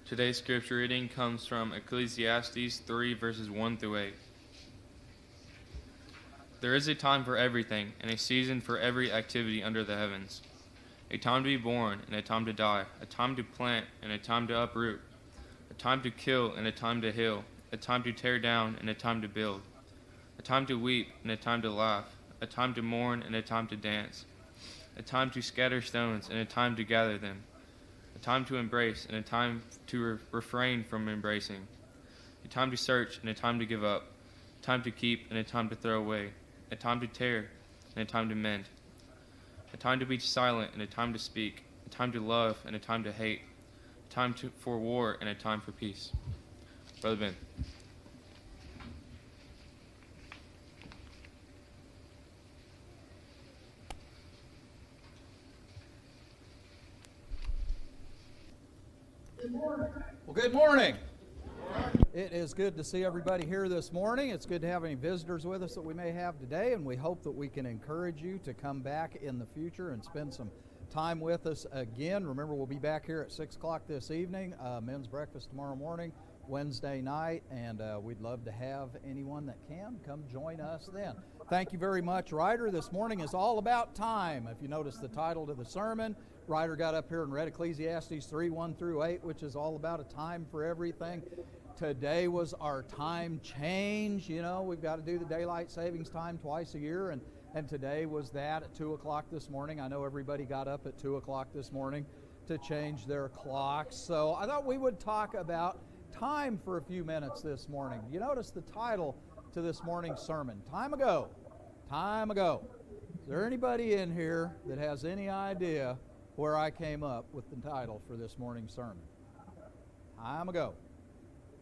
Today's scripture reading comes from Ecclesiastes 3, verses 1 through 8. There is a time for everything, and a season for every activity under the heavens. A time to be born, and a time to die, a time to plant, and a time to uproot, a time to kill, and a time to heal, a time to tear down, and a time to build, a time to weep, and a time to laugh, a time to mourn, and a time to dance, a time to scatter stones, and a time to gather them, a time to embrace, and a time to refrain from embracing, a time to search, and a time to give up, a time to keep, and a time to throw away, a time to tear, and a time to mend, a time to be silent, and a time to speak, a time to love, and a time to hate, a time for war, and a time for peace. Brother Ben. Well, good morning. It is good to see everybody here this morning. It's good to have any visitors with us that we may have today, and we hope that we can encourage you to come back in the future and spend some time with us again. Remember, we'll be back here at 6 o'clock this evening, men's breakfast tomorrow morning, Wednesday night, and we'd love to have anyone that can come join us then. Thank you very much, Ryder. This morning is all about time. If you notice the title to the sermon, Ryder got up here and read Ecclesiastes 3, 1 through 8, which is all about a time for everything. Today was our time change. You know, we've got to do the daylight savings time twice a year, and today was that at 2 o'clock this morning. I know everybody got up at 2 o'clock this morning to change their clocks. So I thought we would talk about time for a few minutes this morning. You notice the title to this morning's sermon, Time Ago. Time Ago. Is there anybody in here that has any idea where I came up with the title for this morning's sermon? Time ago.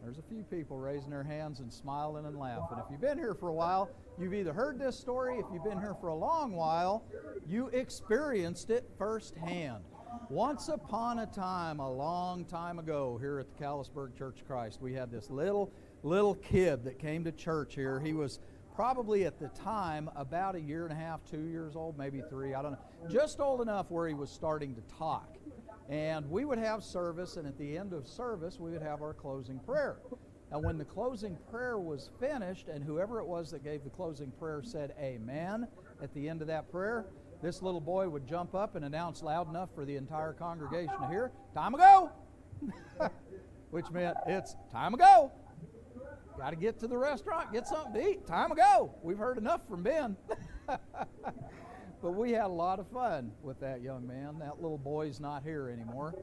There's a few people raising their hands and smiling and laughing. If you've been here for a while, you've either heard this story. If you've been here for a long while, you experienced it firsthand. Once upon a time, a long time ago, here at the Callisburg Church of Christ, we had this little kid that came to church here. He was probably at the time about a year and a half, 2 years old, maybe 3, I don't know. Just old enough where he was starting to talk. And we would have service, and at the end of service, we would have our closing prayer. And when the closing prayer was finished, and whoever it was that gave the closing prayer said amen at the end of that prayer, this little boy would jump up and announce loud enough for the entire congregation to hear, time ago! Which meant it's time ago. Got to get to the restaurant, get something to eat. Time ago. We've heard enough from Ben. But we had a lot of fun with that young man. That little boy's not here anymore.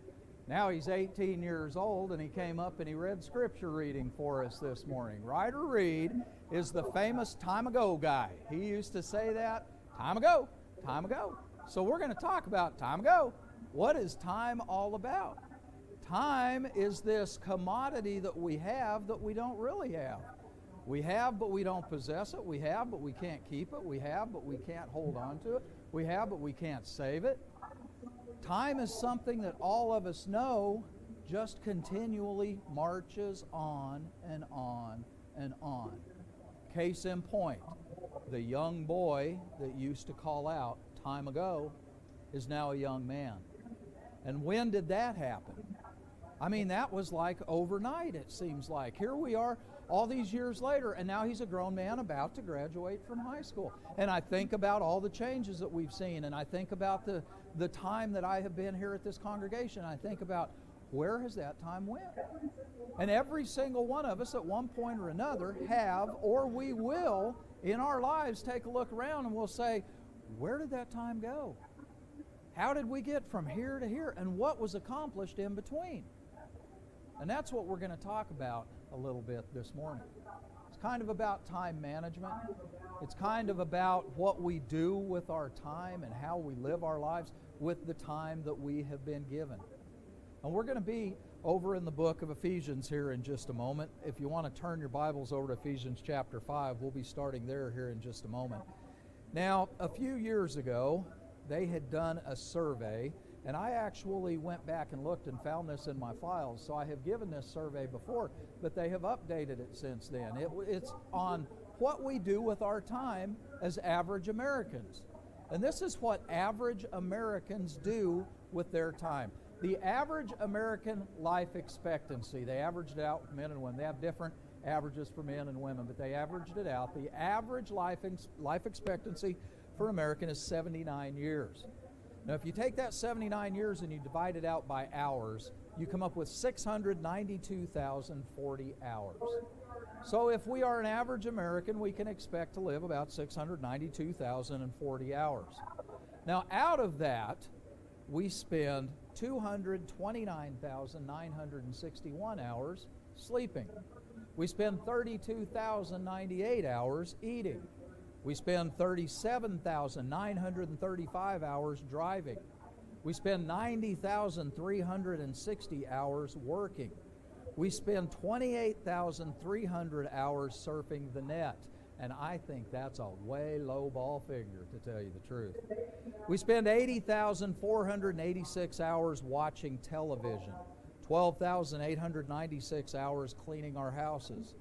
Now he's 18 years old, and he came up and he read scripture reading for us this morning. Ryder Reed is the famous time ago guy. He used to say that, time ago, time ago. So we're going to talk about time ago. What is time all about? Time is this commodity that we have that we don't really have. We have, but we don't possess it. We have, but we can't keep it. We have, but we can't hold on to it. We have, but we can't save it. Time is something that all of us know just continually marches on and on and on. Case in point, the young boy that used to call out time ago is now a young man. And when did that happen? I mean, that was like overnight, it seems like. Here we are all these years later, and now he's a grown man about to graduate from high school. And I think about all the changes that we've seen, and I think about the time that I have been here at this congregation. I think about, where has that time went? And every single one of us at one point or another have, or we will, in our lives, take a look around and we'll say, where did that time go? How did we get from here to here? And what was accomplished in between? And that's what we're going to talk about a little bit this morning. It's kind of about time management. It's kind of about what we do with our time and how we live our lives with the time that we have been given. And we're going to be over in the book of Ephesians here in just a moment. If you want to turn your Bibles over to Ephesians chapter 5, we'll be starting there here in just a moment. Now, a few years ago, they had done a survey, and I actually went back and looked and found this in my files. So I have given this survey before, but they have updated it since then. It's on what we do with our time as average Americans. And this is what average Americans do with their time. The average American life expectancy, they averaged it out with men and women. They have different averages for men and women, but they averaged it out. The average life expectancy for American is 79 years. Now, if you take that 79 years and you divide it out by hours, you come up with 692,040 hours. So if we are an average American, we can expect to live about 692,040 hours. Now, out of that, we spend 229,961 hours sleeping. We spend 32,098 hours eating. We spend 37,935 hours driving. We spend 90,360 hours working. We spend 28,300 hours surfing the net. And I think that's a way low ball figure, to tell you the truth. We spend 80,486 hours watching television, 12,896 hours cleaning our houses,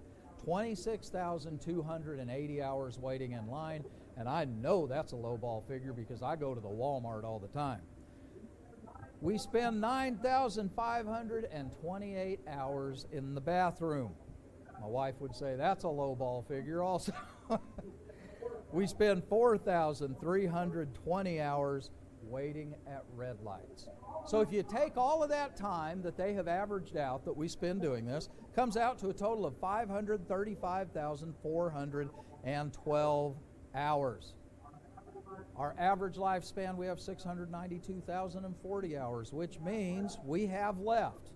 26,280 hours waiting in line, and I know that's a low ball figure because I go to the Walmart all the time. We spend 9,528 hours in the bathroom. My wife would say that's a low ball figure also. We spend 4,320 hours waiting at red lights. So if you take all of that time that they have averaged out that we spend doing this, comes out to a total of 535,412 hours. Our average lifespan, we have 692,040 hours, which means we have left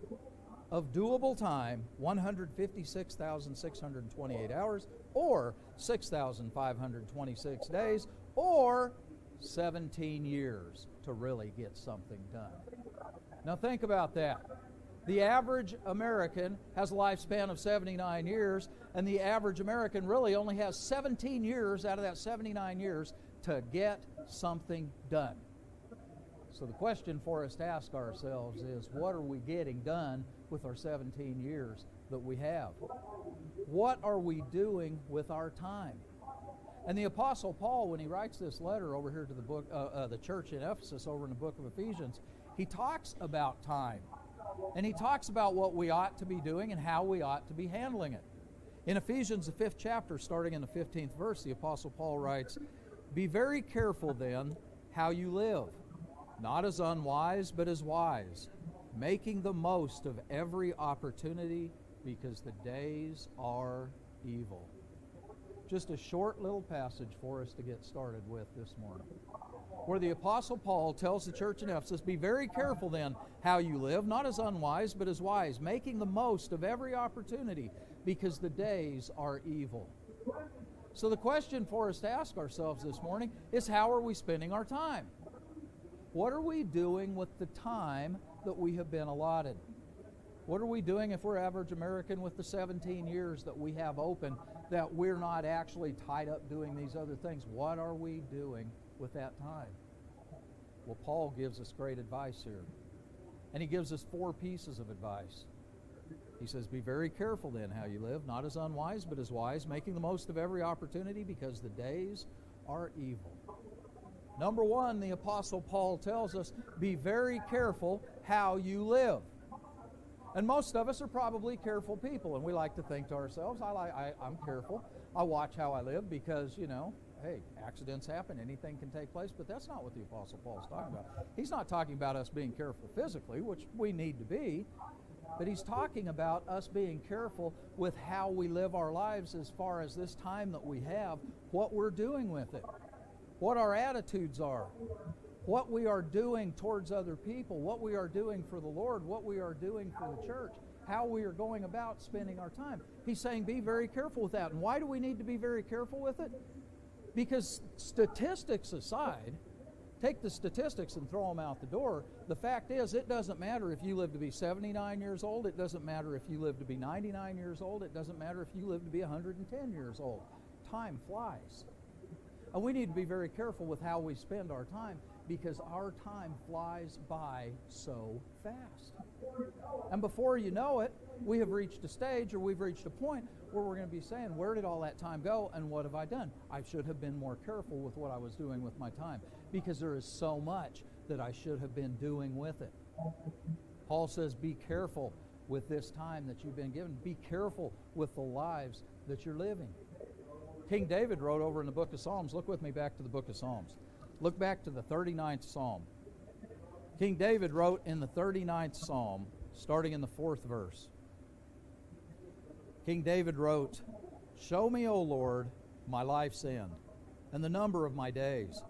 of doable time 156,628 hours, or 6,526 days, or 17 years to really get something done. Now think about that. The average American has a lifespan of 79 years, and the average American really only has 17 years out of that 79 years to get something done. So the question for us to ask ourselves is, what are we getting done with our 17 years that we have? What are we doing with our time? And the Apostle Paul, when he writes this letter over here to the book, the church in Ephesus, over in the book of Ephesians, he talks about time. And he talks about what we ought to be doing and how we ought to be handling it. In Ephesians, the 5th chapter, starting in the 15th verse, the Apostle Paul writes, "Be very careful then how you live, not as unwise, but as wise, making the most of every opportunity, because the days are evil." Just a short little passage for us to get started with this morning, where the Apostle Paul tells the church in Ephesus, "Be very careful then how you live, not as unwise, but as wise, making the most of every opportunity, because the days are evil." So the question for us to ask ourselves this morning is, how are we spending our time? What are we doing with the time that we have been allotted? What are we doing if we're average American with the 17 years that we have open, that we're not actually tied up doing these other things? What are we doing with that time? Well, Paul gives us great advice here. And he gives us 4 pieces of advice. He says, "Be very careful then how you live, not as unwise, but as wise, making the most of every opportunity, because the days are evil." Number 1, the Apostle Paul tells us, be very careful how you live. And most of us are probably careful people, and we like to think to ourselves, I'm careful. I watch how I live because, hey, accidents happen, anything can take place, but that's not what the Apostle Paul is talking about. He's not talking about us being careful physically, which we need to be, but he's talking about us being careful with how we live our lives as far as this time that we have, what we're doing with it, what our attitudes are, what we are doing towards other people, what we are doing for the Lord, what we are doing for the church, how we are going about spending our time. He's saying be very careful with that. And why do we need to be very careful with it? Because statistics aside, take the statistics and throw them out the door. The fact is, it doesn't matter if you live to be 79 years old. It doesn't matter if you live to be 99 years old. It doesn't matter if you live to be 110 years old. Time flies. And we need to be very careful with how we spend our time, because our time flies by so fast. And before you know it, we have reached a stage, or we've reached a point where we're going to be saying, where did all that time go, and what have I done? I should have been more careful with what I was doing with my time, because there is so much that I should have been doing with it. Paul says, be careful with this time that you've been given. Be careful with the lives that you're living. King David wrote over in the book of Psalms. Look with me back to the book of Psalms. Look back to the 39th Psalm. King David wrote in the 39th Psalm, starting in the 4th verse. King David wrote, show me, O Lord, my life's end, and the number of my days.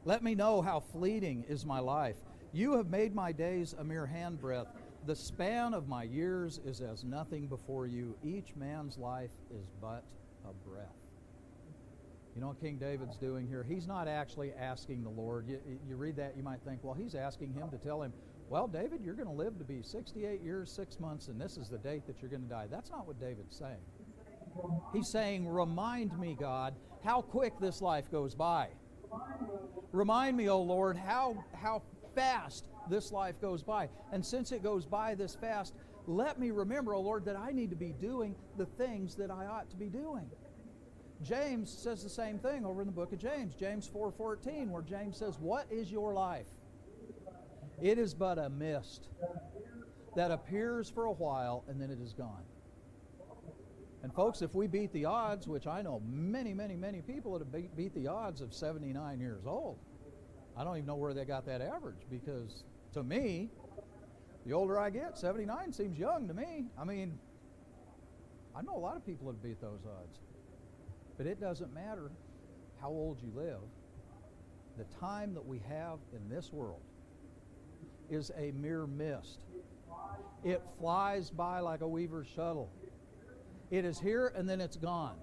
Let me know how fleeting is my life. You have made my days a mere handbreadth. The span of my years is as nothing before you. Each man's life is but a breath. You know what King David's doing here? He's not actually asking the Lord. You read that, you might think, well, he's asking him to tell him, well, David, you're going to live to be 68 years, 6 months, and this is the date that you're going to die. That's not what David's saying. He's saying, remind me, God, how quick this life goes by. Remind me, O Lord, how fast this life goes by. And since it goes by this fast, let me remember, O Lord, that I need to be doing the things that I ought to be doing. James says the same thing over in the book of James, James 4:14, where James says, what is your life? It is but a mist that appears for a while and then it is gone. And folks, if we beat the odds, which I know many, many, many people that have beat the odds of 79 years old, I don't even know where they got that average, because to me, the older I get, 79 seems young to me. I mean, I know a lot of people that have beat those odds. But it doesn't matter how old you live. The time that we have in this world is a mere mist. It flies by like a weaver's shuttle. It is here and then it's gone.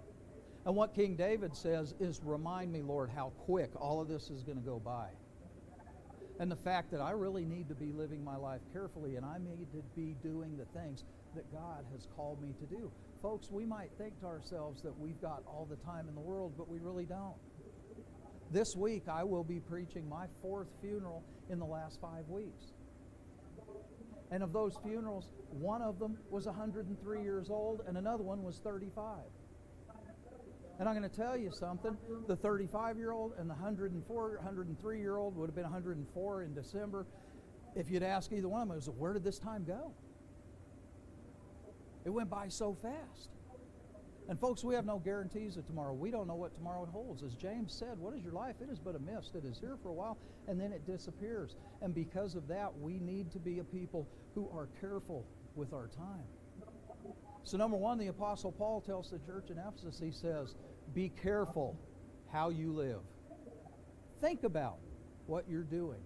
And what King David says is, remind me, Lord, how quick all of this is going to go by. And the fact that I really need to be living my life carefully, and I need to be doing the things that God has called me to do. Folks, we might think to ourselves that we've got all the time in the world, but we really don't. This week, I will be preaching my 4th funeral in the last 5 weeks. And of those funerals, one of them was 103 years old, and another one was 35. And I'm going to tell you something. The 35-year-old and the 103-year-old would have been 104 in December. If you'd ask either one of them, it was, where did this time go? It went by so fast. And folks, we have no guarantees of tomorrow. We don't know what tomorrow holds. As James said, what is your life? It is but a mist. It is here for a while, and then it disappears. And because of that, we need to be a people who are careful with our time. So number one, the Apostle Paul tells the church in Ephesus, he says, be careful how you live. Think about what you're doing.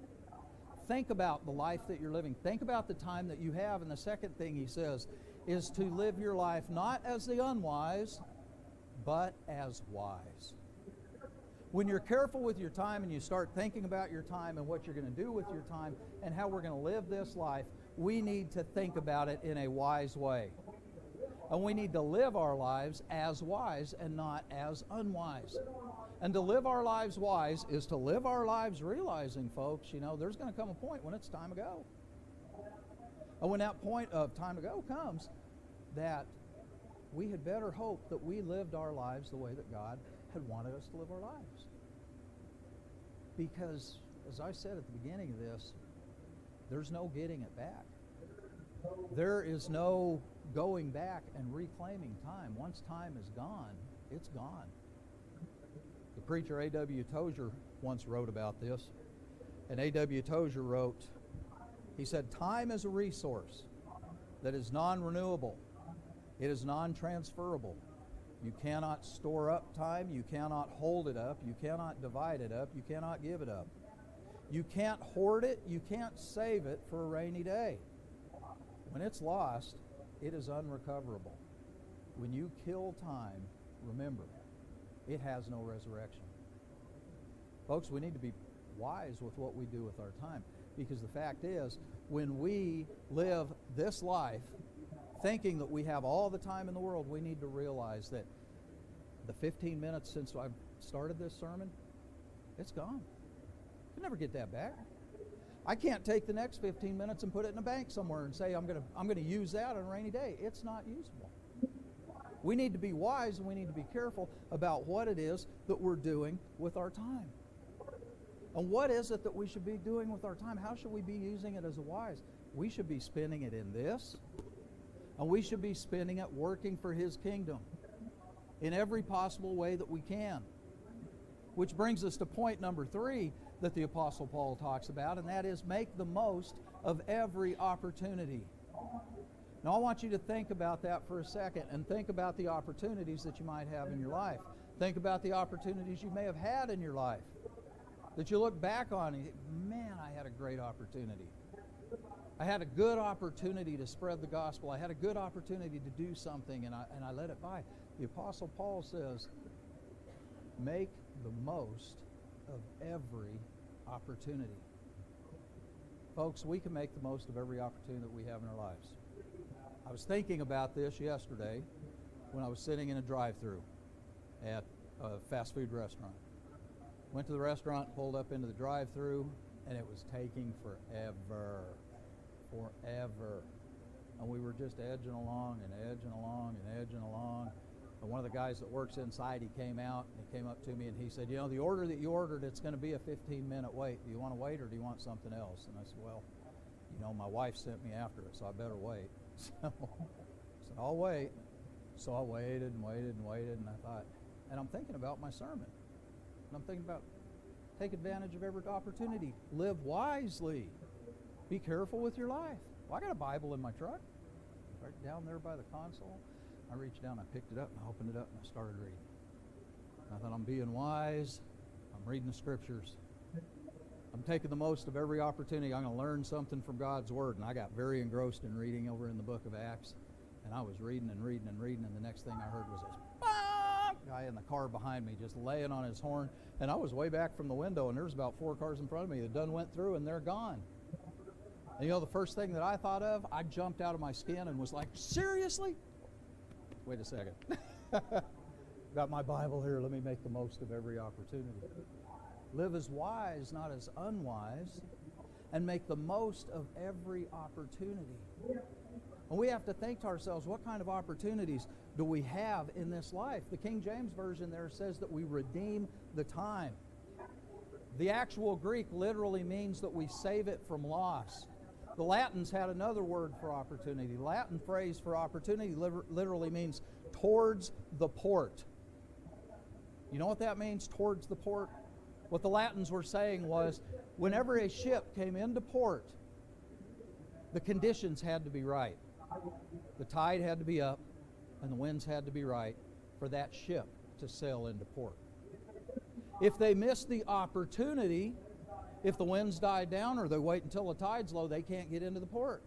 Think about the life that you're living. Think about the time that you have. And the second thing he says is to live your life not as the unwise, but as wise. When you're careful with your time and you start thinking about your time and what you're going to do with your time and how we're going to live this life, we need to think about it in a wise way. And we need to live our lives as wise and not as unwise. And to live our lives wise is to live our lives realizing, folks, there's going to come a point when it's time to go. And when that point of time to go comes, that we had better hope that we lived our lives the way that God had wanted us to live our lives. Because, as I said at the beginning of this, there's no getting it back. There is no going back and reclaiming time. Once time is gone, it's gone. The preacher A.W. Tozer once wrote about this. And A.W. Tozer wrote, he said, time is a resource that is non-renewable. It is non-transferable. You cannot store up time. You cannot hold it up. You cannot divide it up. You cannot give it up. You can't hoard it. You can't save it for a rainy day. When it's lost, it is unrecoverable. When you kill time, remember, it has no resurrection. Folks, we need to be wise with what we do with our time, because the fact is, when we live this life thinking that we have all the time in the world, we need to realize that the 15 minutes since I've started this sermon, it's gone. You never get that back. I can't take the next 15 minutes and put it in a bank somewhere and say I'm going to use that on a rainy day. It's not usable. We need to be wise and we need to be careful about what it is that we're doing with our time. And what is it that we should be doing with our time? How should we be using it as a wise? we should be spending it in this, and we should be spending it working for His kingdom in every possible way that we can. Which brings us to point number 3 that the Apostle Paul talks about, and that is make the most of every opportunity. Now I want you to think about that for a second, and think about the opportunities that you might have in your life. Think about the opportunities you may have had in your life that you look back on and you think, man, I had a great opportunity. I had a good opportunity to spread the gospel. I had a good opportunity to do something, and I let it by. The Apostle Paul says, make the most of every opportunity. Folks, we can make the most of every opportunity that we have in our lives. I was thinking about this yesterday when I was sitting in a drive-thru at a fast food restaurant. Went to the restaurant, pulled up into the drive-thru, and it was taking forever. And we were just edging along and edging along and edging along. And one of the guys that works inside, he came out and he came up to me and he said, you know, the order that you ordered, it's going to be a 15-minute wait. Do you want to wait or do you want something else? And I said, well, you know, my wife sent me after it, so I better wait. So I said, I'll wait. So I waited and waited and waited, and I thought, and I'm thinking about my sermon. And I'm thinking about take advantage of every opportunity. Live wisely. Be careful with your life. Well, I got a Bible in my truck, right down there by the console. I reached down, I picked it up, and I opened it up, and I started reading. I thought, I'm being wise. I'm reading the Scriptures. I'm taking the most of every opportunity. I'm going to learn something from God's Word. And I got very engrossed in reading over in the book of Acts. And I was reading and reading and reading, and the next thing I heard was this bonk! Guy in the car behind me just laying on his horn. And I was way back from the window, and there was about 4 cars in front of me that done went through, and they're gone. And you know the first thing that I thought of? I jumped out of my skin and was like, seriously? Wait a second. Got my Bible here. Let me make the most of every opportunity. Live as wise, not as unwise, and make the most of every opportunity. And we have to think to ourselves, what kind of opportunities do we have in this life? The King James Version there says that we redeem the time. The actual Greek literally means that we save it from loss. The Latins had another word for opportunity. The Latin phrase for opportunity literally means towards the port. You know what that means, towards the port? What the Latins were saying was, whenever a ship came into port, the conditions had to be right. The tide had to be up, and the winds had to be right for that ship to sail into port. If they missed the opportunity, if the winds died down or they wait until the tide's low, they can't get into the port.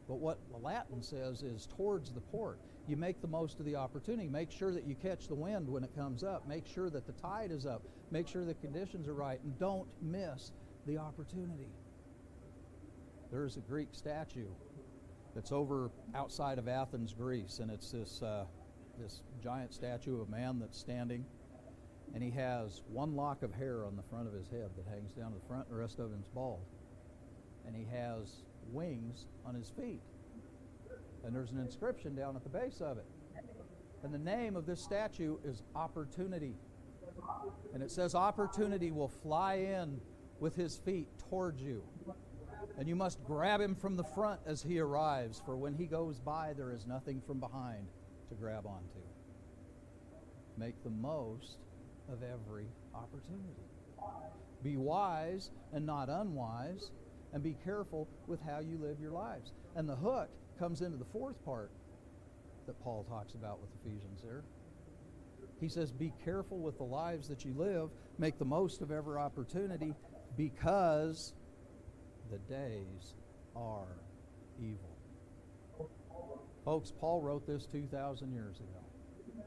But what the Latin says is towards the port. You make the most of the opportunity. Make sure that you catch the wind when it comes up. Make sure that the tide is up. Make sure the conditions are right. And don't miss the opportunity. There is a Greek statue that's over outside of Athens, Greece. And it's this giant statue of a man that's standing. And he has one lock of hair on the front of his head that hangs down to the front, and the rest of him's bald. And he has wings on his feet. And there's an inscription down at the base of it. And the name of this statue is Opportunity. And it says, opportunity will fly in with his feet towards you. And you must grab him from the front as he arrives, for when he goes by, there is nothing from behind to grab onto. Make the most of every opportunity. Be wise and not unwise, and be careful with how you live your lives. And the hook comes into the 4th part that Paul talks about with Ephesians there. He says, be careful with the lives that you live. Make the most of every opportunity, because the days are evil. Folks, Paul wrote this 2,000 years ago.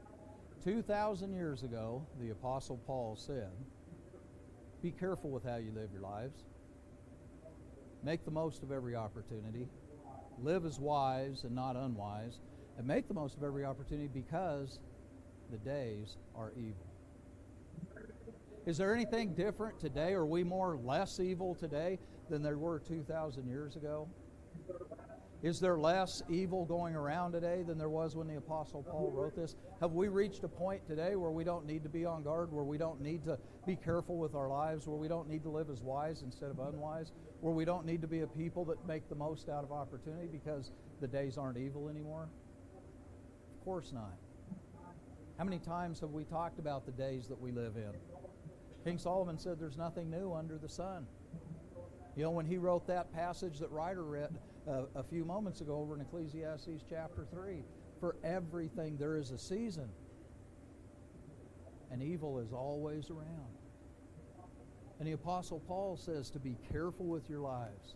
2,000 years ago, the Apostle Paul said, be careful with how you live your lives. Make the most of every opportunity. Live as wise and not unwise. And make the most of every opportunity, because the days are evil. Is there anything different today? Are we more or less evil today than there were 2,000 years ago? Is there less evil going around today than there was when the Apostle Paul wrote this? Have we reached a point today where we don't need to be on guard, where we don't need to be careful with our lives, where we don't need to live as wise instead of unwise, where we don't need to be a people that make the most out of opportunity because the days aren't evil anymore? Of course not. How many times have we talked about the days that we live in? King Solomon said there's nothing new under the sun. You know, when he wrote that passage that Ryder read a few moments ago over in Ecclesiastes chapter 3, for everything there is a season, and evil is always around. And the Apostle Paul says to be careful with your lives,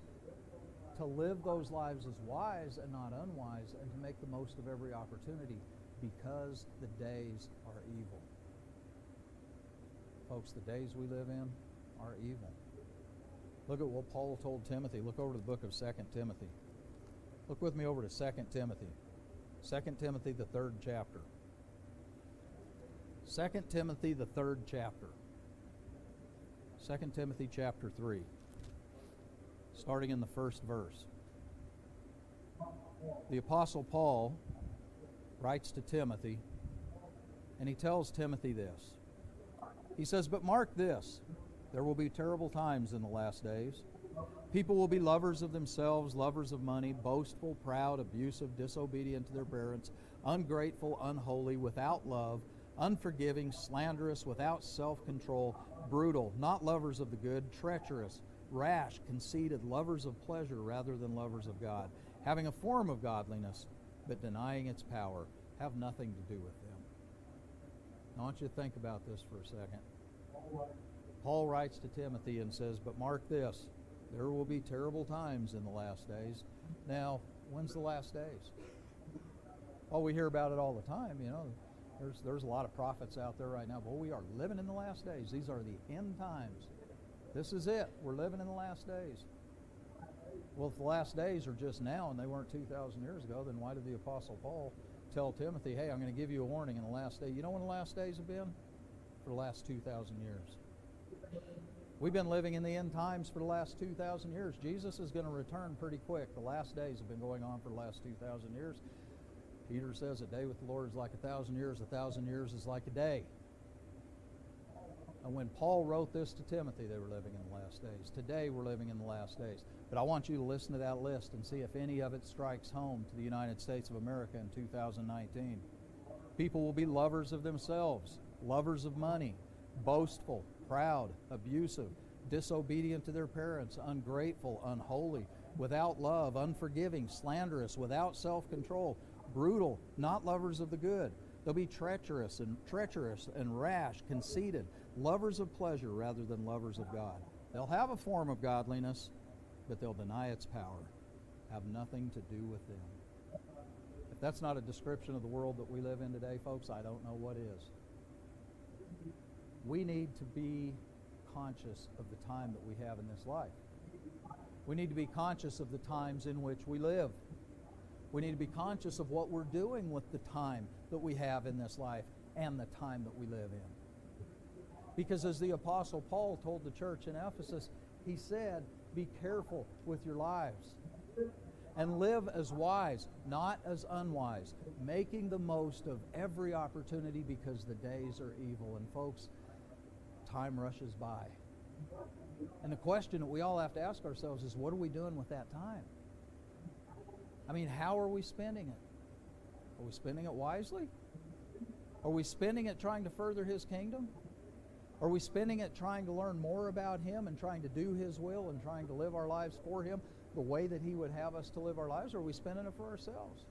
to live those lives as wise and not unwise, and to make the most of every opportunity, because the days are evil. Folks, the days we live in are evil. Look at what Paul told Timothy. Look over to the book of 2 Timothy. Look with me over to 2 Timothy. 2 Timothy, the 3rd chapter. 2 Timothy, the 3rd chapter. 2 Timothy chapter 3. Starting in the first verse. The Apostle Paul writes to Timothy, and he tells Timothy this. He says, "But mark this, there will be terrible times in the last days. People will be lovers of themselves, lovers of money, boastful, proud, abusive, disobedient to their parents, ungrateful, unholy, without love, unforgiving, slanderous, without self-control, brutal, not lovers of the good, treacherous, rash, conceited, lovers of pleasure rather than lovers of God, having a form of godliness, but denying its power, have nothing to do with them." Now, I want you to think about this for a second. Paul writes to Timothy and says, "But mark this, there will be terrible times in the last days." Now, when's the last days? Well, we hear about it all the time, you know. There's a lot of prophets out there right now. Well, we are living in the last days. These are the end times. This is it. We're living in the last days. Well, if the last days are just now and they weren't 2,000 years ago, then why did the Apostle Paul tell Timothy, hey, I'm going to give you a warning in the last day? You know when the last days have been? For the last 2,000 years. We've been living in the end times for the last 2,000 years. Jesus is going to return pretty quick. The last days have been going on for the last 2,000 years. Peter says a day with the Lord is like 1,000 years. 1,000 years is like a day. And when Paul wrote this to Timothy, they were living in the last days. Today, we're living in the last days. But I want you to listen to that list and see if any of it strikes home to the United States of America in 2019. People will be lovers of themselves, lovers of money, boastful, proud, abusive, disobedient to their parents, ungrateful, unholy, without love, unforgiving, slanderous, without self-control, brutal, not lovers of the good. They'll be treacherous and rash, conceited, lovers of pleasure rather than lovers of God. They'll have a form of godliness, but they'll deny its power, have nothing to do with them. If that's not a description of the world that we live in today, folks, I don't know what is. We need to be conscious of the time that we have in this life. We need to be conscious of the times in which we live. We need to be conscious of what we're doing with the time that we have in this life and the time that we live in. Because as the Apostle Paul told the church in Ephesus, he said, be careful with your lives and live as wise, not as unwise, making the most of every opportunity because the days are evil. And folks, time rushes by. And the question that we all have to ask ourselves is, what are we doing with that time? I mean, how are we spending it? Are we spending it wisely? Are we spending it trying to further His kingdom? Are we spending it trying to learn more about Him and trying to do His will and trying to live our lives for Him the way that He would have us to live our lives? Or are we spending it for ourselves?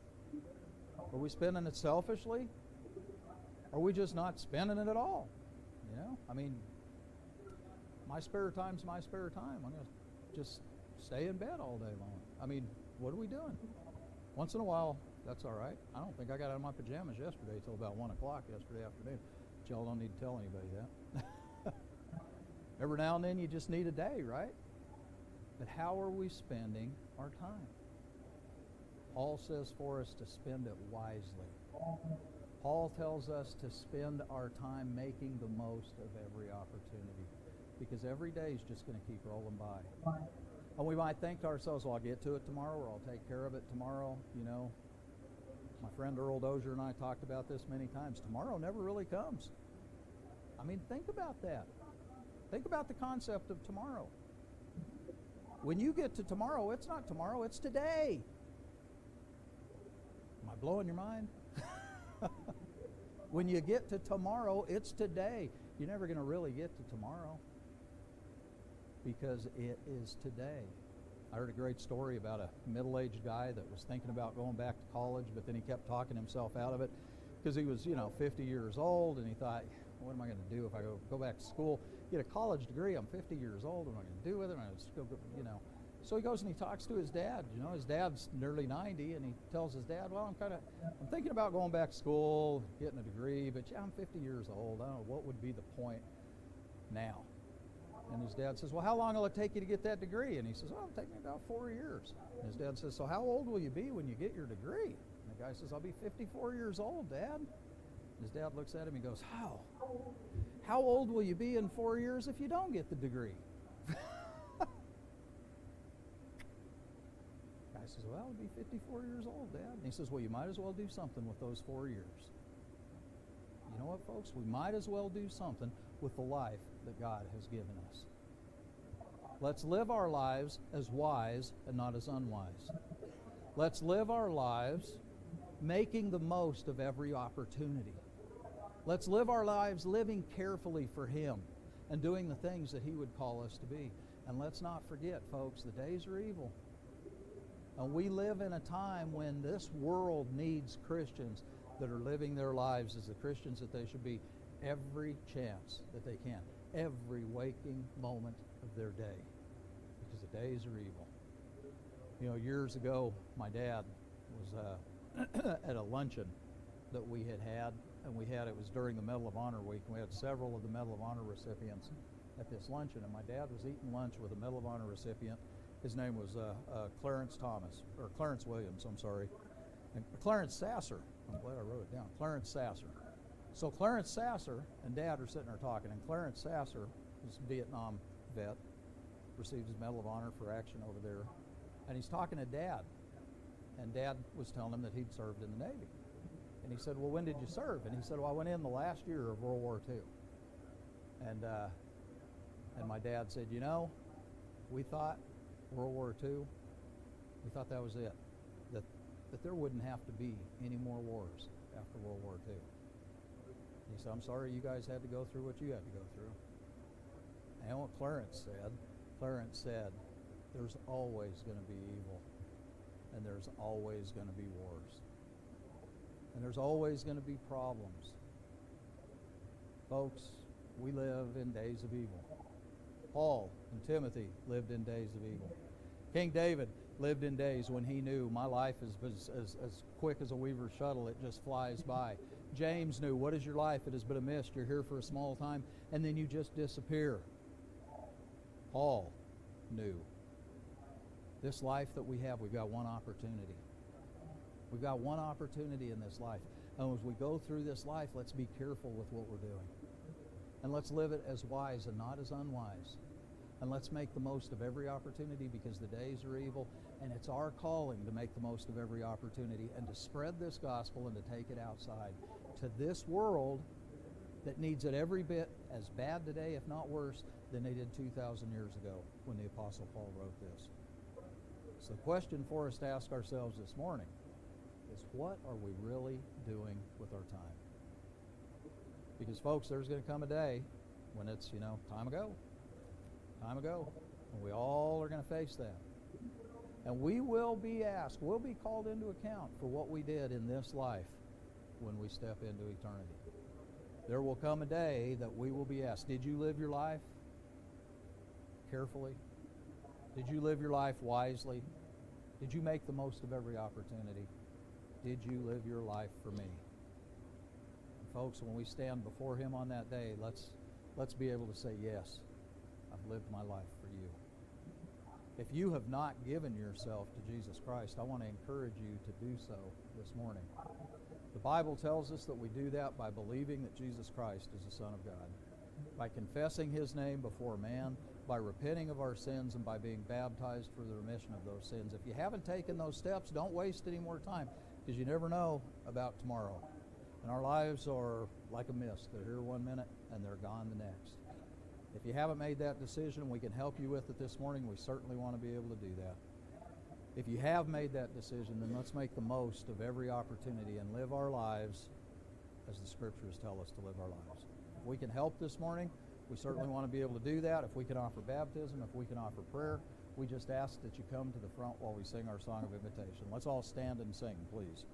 Are we spending it selfishly? Are we just not spending it at all? You know, I mean, my spare time's my spare time. I'm going to just stay in bed all day long. I mean, what are we doing? Once in a while, that's all right. I don't think I got out of my pajamas yesterday till about 1 o'clock yesterday afternoon. But y'all don't need to tell anybody that. Every now and then you just need a day, right? But how are we spending our time? Paul says for us to spend it wisely. Paul tells us to spend our time making the most of every opportunity, because every day is just going to keep rolling by. And we might think to ourselves, well, I'll get to it tomorrow, or I'll take care of it tomorrow. You know, my friend Earl Dozier and I talked about this many times. Tomorrow never really comes. I mean, think about that. Think about the concept of tomorrow. When you get to tomorrow, it's not tomorrow, it's today. Am I blowing your mind? When you get to tomorrow, it's today. You're never going to really get to tomorrow because it is today. I heard a great story about a middle-aged guy that was thinking about going back to college, but then he kept talking himself out of it because he was, 50 years old, and he thought, what am I going to do if I go back to school, get a college degree? I'm 50 years old. What am I going to do with it? I'm just go. So he goes and he talks to his dad. His dad's nearly 90, and he tells his dad, well, I'm thinking about going back to school, getting a degree, but I'm 50 years old. I don't know, what would be the point now? And his dad says, well, how long will it take you to get that degree? And he says, well, it'll take me about 4 years. And his dad says, so how old will you be when you get your degree? And the guy says, I'll be 54 years old, Dad. His dad looks at him and goes, how? How old will you be in 4 years if you don't get the degree? Guy says, well, I'll be 54 years old, Dad. And he says, well, you might as well do something with those 4 years. You know what, folks? We might as well do something with the life that God has given us. Let's live our lives as wise and not as unwise. Let's live our lives making the most of every opportunity. Let's live our lives living carefully for Him and doing the things that He would call us to be. And let's not forget, folks, the days are evil. And we live in a time when this world needs Christians that are living their lives as the Christians that they should be every chance that they can, every waking moment of their day, because the days are evil. Years ago, my dad was at a luncheon that we had, and it was during the Medal of Honor week, and we had several of the Medal of Honor recipients at this luncheon, and my dad was eating lunch with a Medal of Honor recipient. His name was Clarence Williams, and Clarence Sasser. I'm glad I wrote it down. Clarence Sasser. So Clarence Sasser and Dad are sitting there talking, and Clarence Sasser was a Vietnam vet, received his Medal of Honor for action over there, and he's talking to Dad, and Dad was telling him that he'd served in the Navy. And he said, well, when did you serve? And he said, well, I went in the last year of World War II. And my dad said, we thought World War II, we thought that was it, that there wouldn't have to be any more wars after World War II. He said, I'm sorry you guys had to go through what you had to go through. And what Clarence said, there's always going to be evil, and there's always going to be wars, and there's always going to be problems. Folks, we live in days of evil. Paul and Timothy lived in days of evil. King David lived in days when he knew my life is as quick as a weaver's shuttle. It just flies by. James knew, what is your life? It is but a mist. You're here for a small time, and then you just disappear. Paul knew, this life that we have, we've got one opportunity. We've got one opportunity in this life. And as we go through this life, let's be careful with what we're doing. And let's live it as wise and not as unwise. And let's make the most of every opportunity, because the days are evil, and it's our calling to make the most of every opportunity and to spread this gospel and to take it outside to this world that needs it every bit as bad today, if not worse, than they did 2,000 years ago when the Apostle Paul wrote this. So the question for us to ask ourselves this morning is, what are we really doing with our time? Because, folks, there's going to come a day when it's, time ago, and we all are going to face that. And we will be asked, we'll be called into account for what we did in this life when we step into eternity. There will come a day that we will be asked, did you live your life carefully? Did you live your life wisely? Did you make the most of every opportunity? Did you live your life for me? And folks, when we stand before Him on that day, let's be able to say, yes, I've lived my life for you. If you have not given yourself to Jesus Christ, I want to encourage you to do so this morning. The Bible tells us that we do that by believing that Jesus Christ is the Son of God, by confessing His name before man by repenting of our sins and by being baptized for the remission of those sins. If you haven't taken those steps, don't waste any more time, because you never know about tomorrow. And our lives are like a mist. They're here one minute and they're gone the next. If you haven't made that decision, we can help you with it this morning. We certainly want to be able to do that. If you have made that decision, then let's make the most of every opportunity and live our lives as the Scriptures tell us to live our lives. If we can help this morning, we certainly want to be able to do that. If we can offer baptism, if we can offer prayer, we just ask that you come to the front while we sing our song of invitation. Let's all stand and sing, please.